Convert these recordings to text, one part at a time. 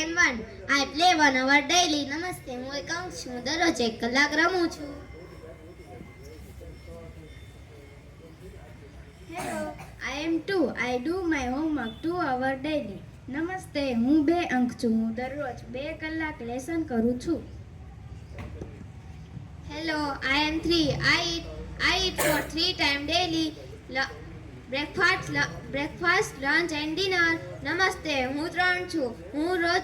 am 1. I play 1 hour daily. નમસ્તે, હું એકાંશ છું. દરરોજ 1 કલાક રમું છું. Hello, I am 2. I do my homework 2 hours daily. નમસ્તે, હું 2 અંક છું. હું દરરોજ 2 કલાક લેસન કરું છું. Hello, I am 3. I eat for 3 times daily. Breakfast, lunch and dinner. નમસ્તે, હું 3 છું. હું રોજ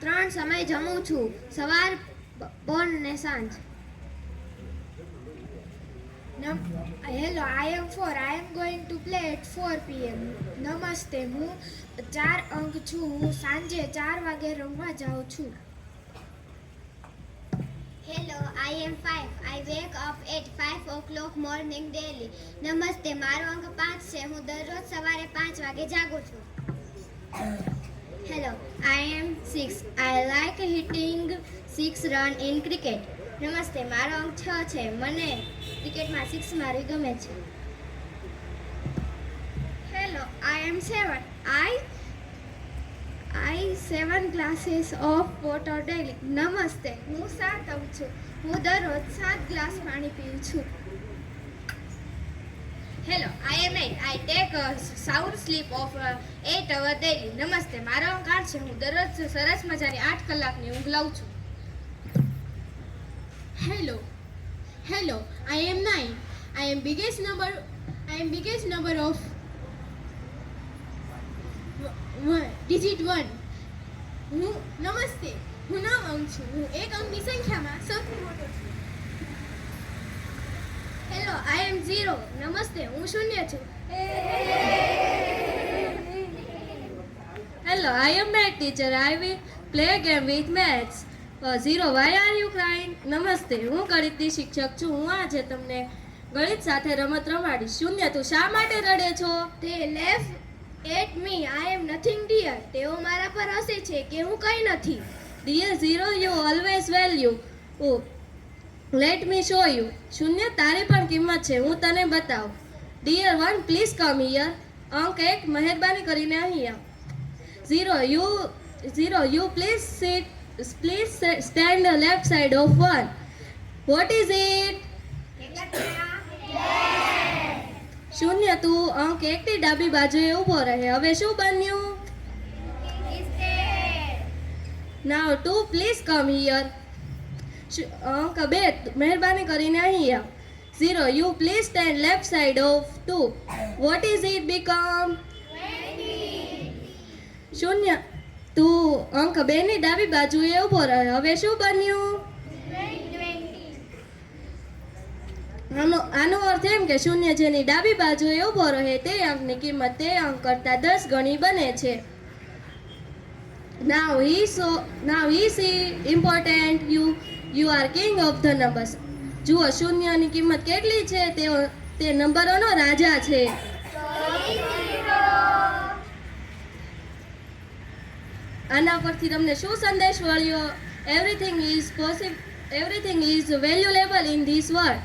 3 સમય જમું છું. સવાર, બપોર ને સાંજ. Hello, I am 4. I am going to play at 4 p.m. નમસ્તે, હું 4 અંક છું. હું સાંજે 4 વાગે રમવા જાઉં છું. Hello, I am 5. I wake up at 5 o'clock morning daily. નમસ્તે, મારો અંક 5 છે. હું દરરોજ સવારે 5 વાગે જાગું છું. Hello, I am 6. I like hitting 6 run in cricket. નમસ્તે, મારો અંક 6 છે. મને ક્રિકેટમાં 6 મારવી ગમે છે. Hello, I am 7. I 7 glasses of water daily. નમસ્તે, હું 7 અંક છું. હું દરરોજ 7 ગ્લાસ પાણી પીઉં છું. Hello, I am 8. I take a sound sleep of 8 hours daily. નમસ્તે, મારો અંક 8 છે. હું દરરોજ સરસ મજાની 8 કલાકની ઊંઘ લઉં છું. Hello, I am 9. I am biggest number of digit 1. નમસ્તે, હું 9 અંક છું. હું 1 અંકની સંખ્યામાં સૌથી મોટો છું. Hello, I am 0. નમસ્તે, હું 0 છું. Hello, I am math teacher. I will play a game with maths. 0. Why are you crying? નમસ્તે, હું ગણિતની શિક્ષક છું. હું આજે તમને ગણિત સાથે રમત રમાડીશ. 0. તું શા માટે રડે છો? They laugh at me. I am nothing dear. તેઓ મારા પર હસે છે કે હું કંઈ નથી. Dear 0, you always value. Oh, let me show you. 0. તારી પણ કિંમત છે. હું તને બતાવું. Dear 1, please come here. અંક 1, મહેરબાની કરીને અહીં આવ. 0, you please stand the left side of 1. What is it? 0. તું અંક 1 ની ડાબી બાજુએ ઊભો રહે. હવે શું બન્યું? Now 2, please come here. અંક 2, મહેરબાની કરીને અહીં આવ. 0, you please stand left side of 2. What is it become? 0. તું અંક 2 ની ડાબી બાજુએ ઊભો રહે. હવે શું બન્યું? આનો અર્થ એમ કે 0 જેની ડાબી બાજુએ ઊભો રહે તે અંકની કિંમત તે અંક કરતાં 10 ગણી બને છે. Now he see important. You are king of the numbers. જુઓ 0 ની કિંમત કેટલી છે? તે નંબરોનો રાજા છે. આના પરથી તમને શું સંદેશ મળ્યો? Everything is valuable in this world.